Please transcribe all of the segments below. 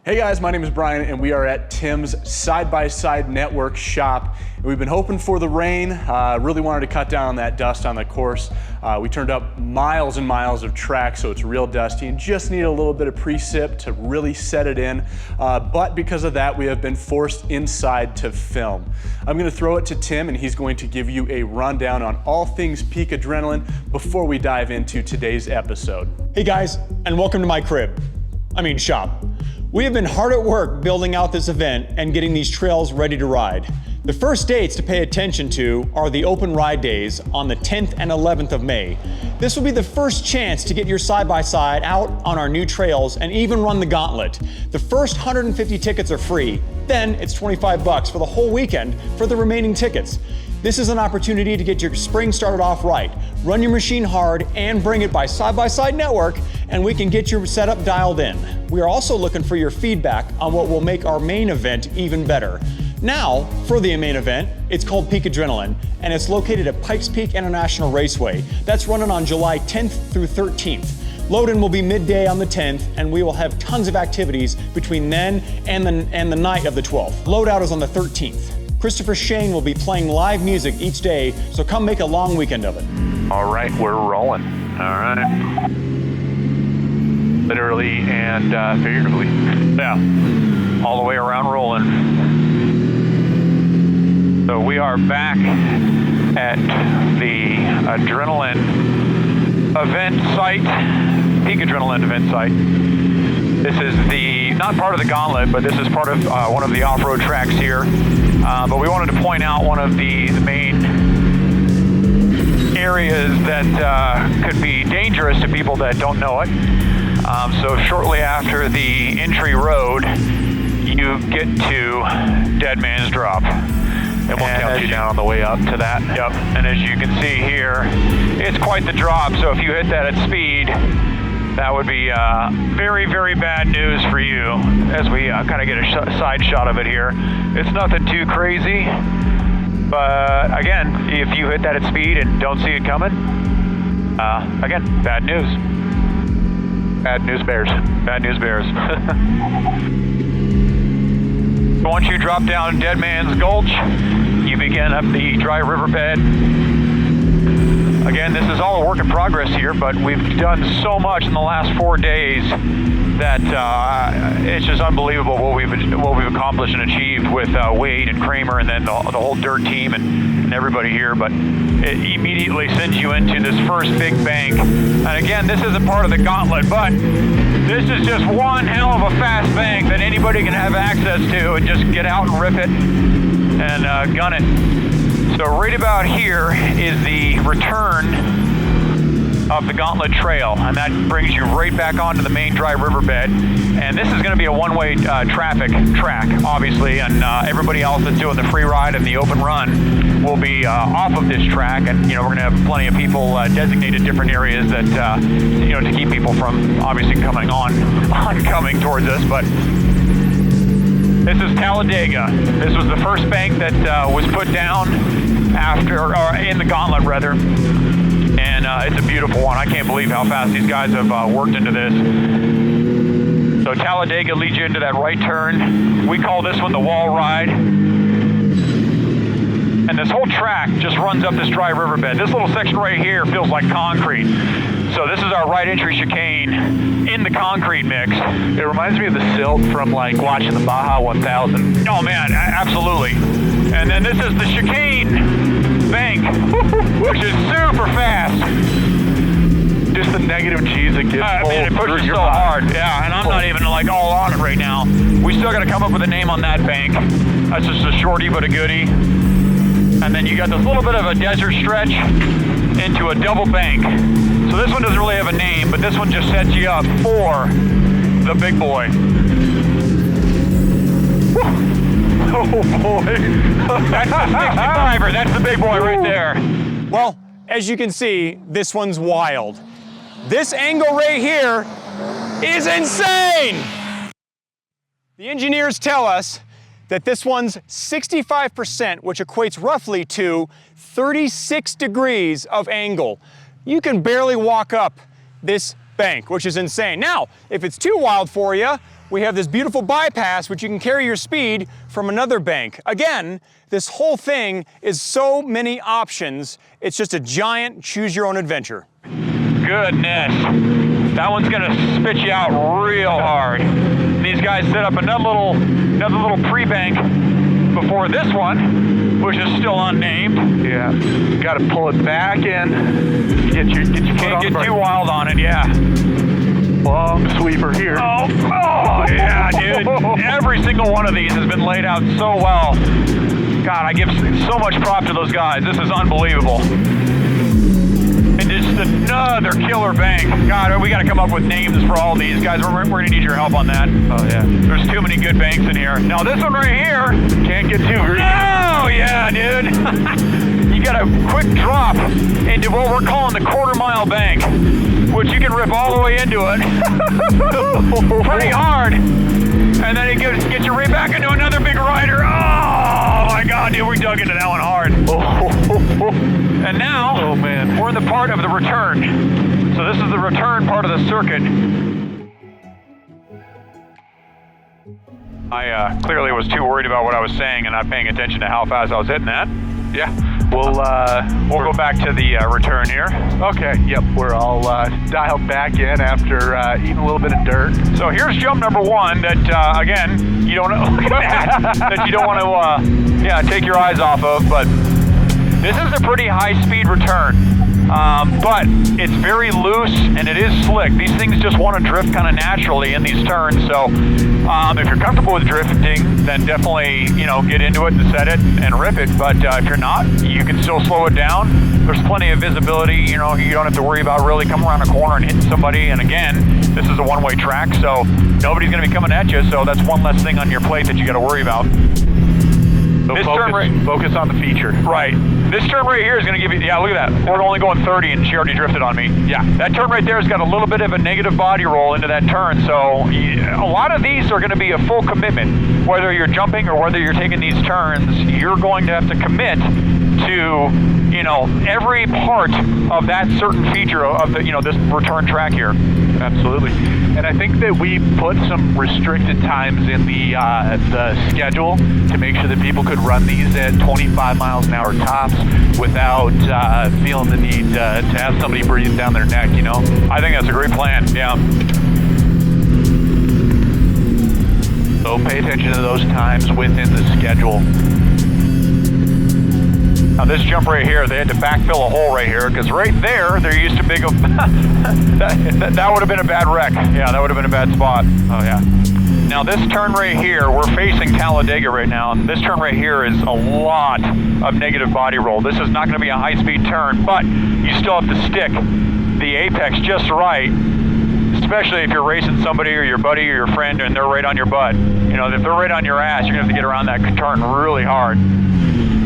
Hey guys, my name is Brian and we are at Tim's Side-by-Side Network shop. And we've been hoping for the rain, really wanted to cut down on that dust on the course. We turned up miles and miles of track, so it's real dusty and just need a little bit of precip to really set it in. But because of that, we have been forced inside to film. I'm gonna throw it to Tim and he's going to give you a rundown on all things peak adrenaline before we dive into today's episode. Hey guys, and welcome to my shop. We have been hard at work building out this event and getting these trails ready to ride. The first dates to pay attention to are the open ride days on the 10th and 11th of May. This will be the first chance to get your side-by-side out on our new trails and even run the Gauntlet. The first 150 tickets are free, then it's $25 for the whole weekend for the remaining tickets. This is an opportunity to get your spring started off right, run your machine hard, and bring it by Side-by-Side Network, and we can get your setup dialed in. We are also looking for your feedback on what will make our main event even better. Now, for the main event, it's called Peak Adrenaline, and it's located at Pikes Peak International Raceway. That's running on July 10th through 13th. Load-in will be midday on the 10th, and we will have tons of activities between then and the night of the 12th. Loadout is on the 13th. Christopher Shane will be playing live music each day, so come make a long weekend of it. All right, we're rolling. All right. Literally and figuratively. Yeah, all the way around rolling. So we are back at the Adrenaline event site, Peak Adrenaline event site. This is not part of the Gauntlet, but this is part of one of the off-road tracks here. But we wanted to point out one of the main areas that could be dangerous to people that don't know it. So shortly after the entry road, you get to Dead Man's Drop. And we'll count you down on the way up to that. Yep, and as you can see here, it's quite the drop. So if you hit that at speed, that would be very, very bad news for you as we kind of get a side shot of it here. It's nothing too crazy, but again, if you hit that at speed and don't see it coming, again, bad news. Bad news bears. Bad news bears. Once you drop down Dead Man's Gulch, you begin up the dry riverbed. Again, this is all a work in progress here, but we've done so much in the last 4 days that it's just unbelievable what we've accomplished and achieved with Wade and Kramer and then the whole dirt team and everybody here. But it immediately sends you into this first big bank. And again, this isn't part of the Gauntlet, but this is just one hell of a fast bank that anybody can have access to and just get out and rip it and gun it. So right about here is the return of the Gauntlet Trail, and that brings you right back onto the main dry riverbed. And this is going to be a one-way traffic track, obviously, and everybody else that's doing the free ride and the open run will be off of this track. And we're going to have plenty of people designated different areas that to keep people from obviously coming towards us. But this is Talladega. This was the first bank that was put down in the Gauntlet rather. And it's a beautiful one. I can't believe how fast these guys have worked into this. So Talladega leads you into that right turn. We call this one the wall ride. And this whole track just runs up this dry riverbed. This little section right here feels like concrete. So this is our right entry chicane in the concrete mix. It reminds me of the silt from like watching the Baja 1000. Oh man, absolutely. And then this is the chicane bank, which is super fast. Just the negative G's that gets man, it pushes so hard. Yeah, and I'm not even like all on it right now. We still got to come up with a name on that bank. That's just a shorty but a goodie. And then you got this little bit of a desert stretch into a double bank. So this one doesn't really have a name, but this one just sets you up for the big boy. Oh boy. That's the 65er, that's the big boy right there. Well, as you can see, this one's wild. This angle right here is insane! The engineers tell us that this one's 65%, which equates roughly to 36 degrees of angle. You can barely walk up this bank, which is insane. Now, if it's too wild for you, we have this beautiful bypass which you can carry your speed from another bank. Again, this whole thing is so many options. It's just a giant choose your own adventure. Goodness, that one's gonna spit you out real hard. These guys set up another little pre-bank before this one, which is still unnamed. Yeah, got to pull it back in. Get your Can't get too wild on it, yeah. Long sweeper here. Oh yeah, dude. Every single one of these has been laid out so well. God, I give so much prop to those guys. This is unbelievable. And just another killer bank. God, we got to come up with names for all these guys. We're going to need your help on that. Oh, yeah. There's too many good banks in here. Now this one right here. Can't get too green. Oh, yeah, dude. You got a quick drop into what we're calling the quarter-mile bank, which you can rip all the way into it. Pretty hard. And then it gets you right back into another big rider. Oh, my God, dude, we dug into that one hard. And now, oh man, we're in the part of the return. So this is the return part of the circuit. I clearly was too worried about what I was saying and not paying attention to how fast I was hitting that. Yeah, we'll go back to the return here. Okay, yep, we're all dialed back in after eating a little bit of dirt. So here's jump number one that, again, you don't look at that, that you don't want to, take your eyes off of, but this is a pretty high-speed return, but it's very loose and it is slick. These things just want to drift kind of naturally in these turns, so if you're comfortable with drifting, then definitely, get into it and set it and rip it, but if you're not, you can still slow it down. There's plenty of visibility, you don't have to worry about really coming around a corner and hitting somebody, and again, this is a one-way track, so nobody's going to be coming at you, so that's one less thing on your plate that you got to worry about. So focus on the feature. Right. This turn right here is going to give you, look at that. We're only going 30 and she already drifted on me. Yeah, that turn right there has got a little bit of a negative body roll into that turn. So a lot of these are going to be a full commitment. Whether you're jumping or whether you're taking these turns, you're going to have to commit to, every part of that certain feature of the, this return track here. Absolutely. And I think that we put some restricted times in the schedule to make sure that people could run these at 25 miles an hour tops without feeling the need to have somebody breathe down their neck, I think that's a great plan, yeah. So pay attention to those times within the schedule. Now this jump right here, they had to backfill a hole right here because right there used to be that would have been a bad wreck. Yeah, that would have been a bad spot. Oh yeah. Now this turn right here, we're facing Talladega right now, and this turn right here is a lot of negative body roll. This is not going to be a high-speed turn, but you still have to stick the apex just right, especially if you're racing somebody or your buddy or your friend and they're right on your butt. If they're right on your ass, you're going to have to get around that turn really hard.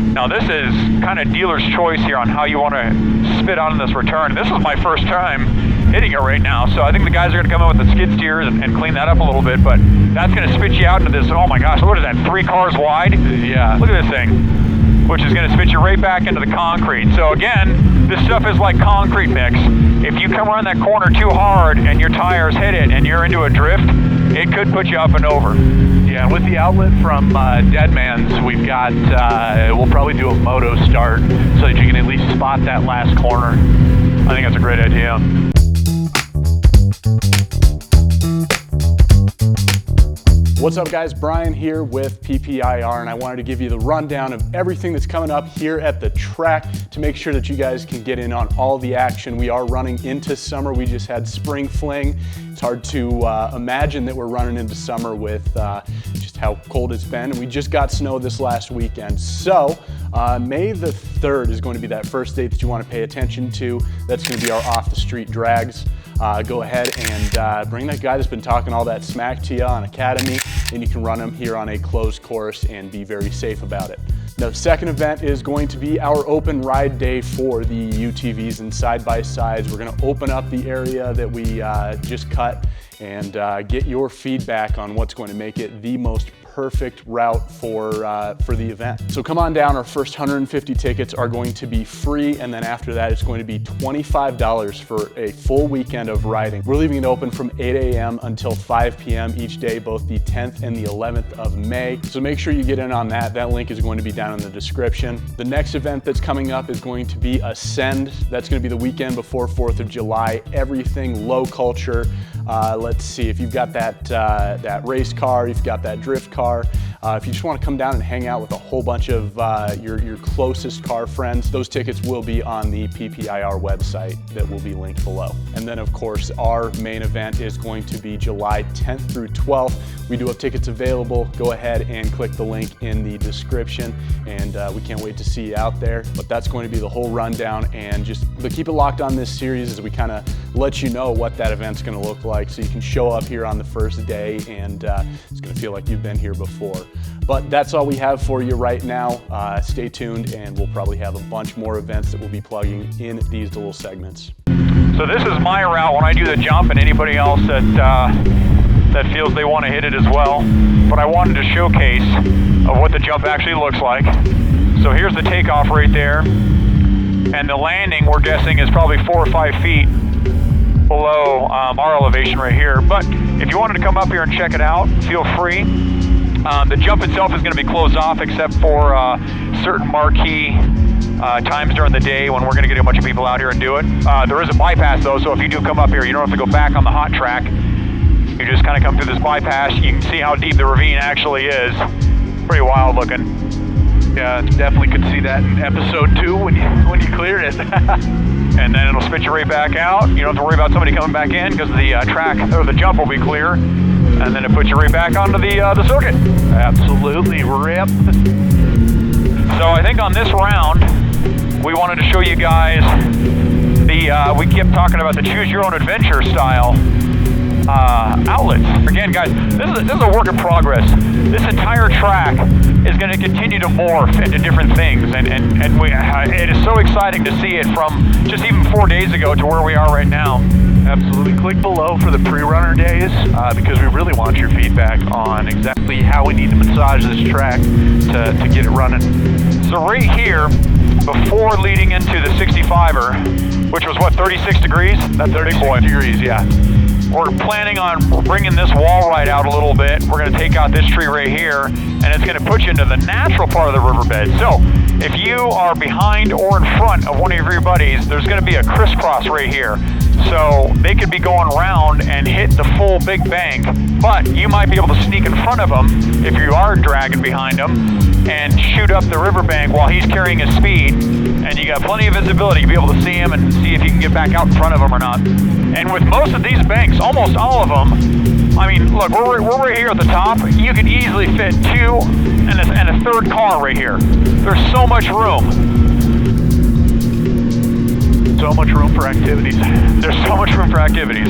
Now this is kind of dealer's choice here on how you want to spit out in this return. This is my first time hitting it right now, so I think the guys are going to come in with the skid steers and clean that up a little bit, but that's going to spit you out into this, oh my gosh, what is that, 3 cars wide? Yeah. Look at this thing, which is going to spit you right back into the concrete. So again, this stuff is like concrete mix. If you come around that corner too hard and your tires hit it and you're into a drift, it could put you up and over. Yeah, and with the outlet from Deadman's, we've got, we'll probably do a moto start so that you can at least spot that last corner. I think that's a great idea. What's up guys, Brian here with PPIR, and I wanted to give you the rundown of everything that's coming up here at the track to make sure that you guys can get in on all the action. We are running into summer. We just had spring fling. It's hard to imagine that we're running into summer with just how cold it's been, and we just got snow this last weekend. So May the 3rd is going to be that first date that you want to pay attention to. That's going to be our off the street drags. Go ahead and bring that guy that's been talking all that smack to you on Academy, and you can run them here on a closed course and be very safe about it. Now, the second event is going to be our open ride day for the UTVs and side-by-sides. We're going to open up the area that we just cut and get your feedback on what's going to make it the most perfect route for the event. So come on down. Our first 150 tickets are going to be free, and then after that it's going to be $25 for a full weekend of riding. We're leaving it open from 8 a.m. until 5 p.m. each day, both the 10th and the 11th of May. So make sure you get in on that. That link is going to be down in the description. The next event that's coming up is going to be Ascend. That's going to be the weekend before 4th of July. Everything low culture. Let's see, if you've got that race car, if you've got that drift car, if you just want to come down and hang out with a whole bunch of your closest car friends, those tickets will be on the PPIR website that will be linked below. And then of course, our main event is going to be July 10th through 12th. We do have tickets available. Go ahead and click the link in the description, and we can't wait to see you out there. But that's going to be the whole rundown, and just keep it locked on this series as we kind of let you know what that event's going to look like, so you can show up here on the first day and it's going to feel like you've been here before. But that's all we have for you right now. Stay tuned, and we'll probably have a bunch more events that we'll be plugging in these little segments. So this is my route when I do the jump, and anybody else that feels they want to hit it as well. But I wanted to showcase of what the jump actually looks like. So here's the takeoff right there, and the landing we're guessing is probably 4 or 5 feet below our elevation right here. But if you wanted to come up here and check it out, feel free. The jump itself is going to be closed off except for certain marquee times during the day when we're going to get a bunch of people out here and do it. There is a bypass though, so if you do come up here, you don't have to go back on the hot track. You just kind of come through this bypass. You can see how deep the ravine actually is. Pretty wild looking. Yeah, definitely could see that in episode 2 when you cleared it. And then it'll spit you right back out. You don't have to worry about somebody coming back in because the track or the jump will be clear. And then it puts you right back onto the circuit. Absolutely, rip. So I think on this round, we wanted to show you guys we kept talking about the choose your own adventure style outlets. Again, guys, this is a work in progress. This entire track is going to continue to morph into different things, and it is so exciting to see it from just even 4 days ago to where we are right now. Absolutely. Click below for the pre-runner days because we really want your feedback on exactly how we need to massage this track to get it running. So right here, before leading into the 65er, which was what, 36 degrees? That's 36 degrees, yeah. We're planning on bringing this wall right out a little bit. We're going to take out this tree right here, and it's going to put you into the natural part of the riverbed. So if you are behind or in front of one of your buddies, there's going to be a crisscross right here. So they could be going around and hit the full big bank, but you might be able to sneak in front of them if you are dragging behind him and shoot up the riverbank while he's carrying his speed, and you got plenty of visibility. You'll be able to see him and see if you can get back out in front of him or not. And with most of these banks, almost all of them, I mean, look, we're right here at the top. You could easily fit 2 and a third car right here. There's so much room. So much room for activities. There's so much room for activities.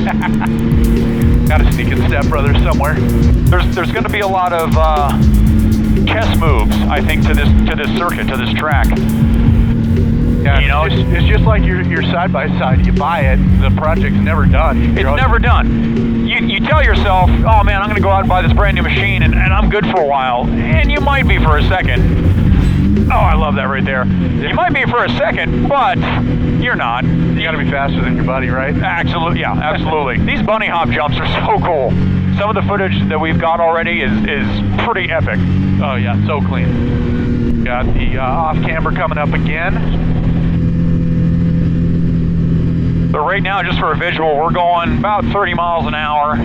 Got a sneaking step brother somewhere. There's going to be a lot of chess moves, I think, to this circuit, to this track. Yeah, you know, it's just like your side by side. You buy it, the project's never done. It's never done. You tell yourself, oh man, I'm going to go out and buy this brand new machine, and I'm good for a while, and you might be for a second. Oh, I love that right there. You might be for a second, but you're not. You got to be faster than your buddy, right? Absolutely, yeah, absolutely. These bunny hop jumps are so cool. Some of the footage that we've got already is pretty epic. Oh yeah, so clean. Got the off-camber coming up again. But right now, just for a visual, we're going about 30 miles an hour.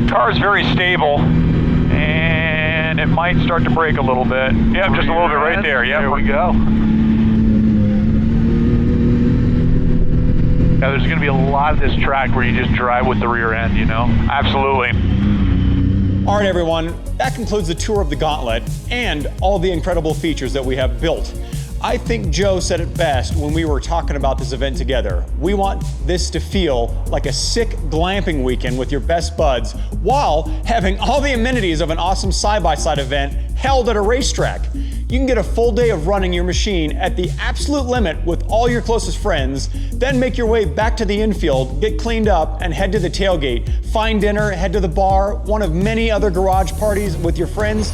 Car's very stable, and it might start to brake a little bit. Yep, just a little bit right there. Yep. There we go. Yeah, there's going to be a lot of this track where you just drive with the rear end, you know? Absolutely. All right, everyone, that concludes the tour of the Gauntlet and all the incredible features that we have built. I think Joe said it best when we were talking about this event together. We want this to feel like a sick glamping weekend with your best buds while having all the amenities of an awesome side-by-side event held at a racetrack. You can get a full day of running your machine at the absolute limit with all your closest friends, then make your way back to the infield, get cleaned up, and head to the tailgate. Find dinner, head to the bar, one of many other garage parties with your friends.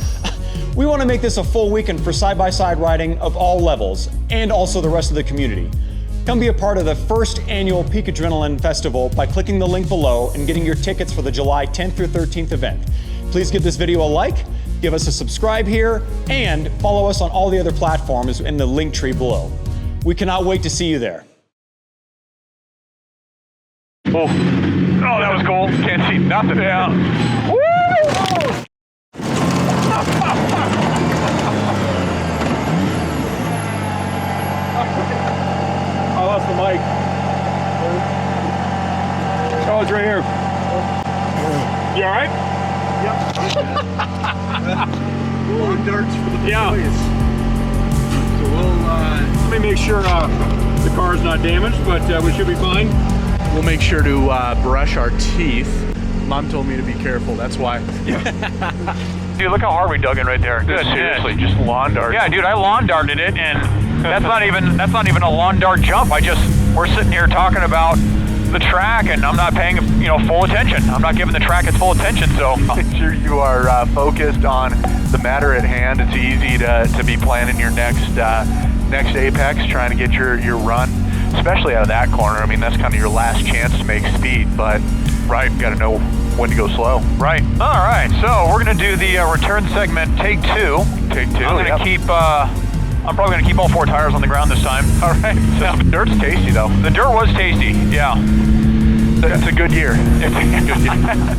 We want to make this a full weekend for side-by-side riding of all levels, and also the rest of the community. Come be a part of the first annual Peak Adrenaline Festival by clicking the link below and getting your tickets for the July 10th through 13th event. Please give this video a like, give us a subscribe here, and follow us on all the other platforms in the link tree below. We cannot wait to see you there. Oh, that was cool. Can't see nothing. Yeah. Woo! I lost the mic. Oh, it's right here. You all right? Long darts for the Yeah. boys. So Let me make sure the car's not damaged, but we should be fine. we'll make sure to brush our teeth. Mom told me to be careful, that's why. Dude, look how hard we dug in right there. Good. Seriously, just lawn darts. Yeah, dude, I lawn darted it, and that's not even a lawn dart jump. We're sitting here talking about the track, and I'm not paying full attention. I'm not giving the track its full attention. So Make sure you are focused on the matter at hand. It's easy to be planning your next apex, trying to get your run, especially out of that corner. I mean, that's kind of your last chance to make speed, but right, you got to know when to go slow. right, all right. So we're gonna do the return segment, take two. Take two. I'm gonna keep. I'm probably gonna keep all 4 tires on the ground this time. All right. So the dirt's tasty though. The dirt was tasty. Yeah. It's a good year. It's a good year.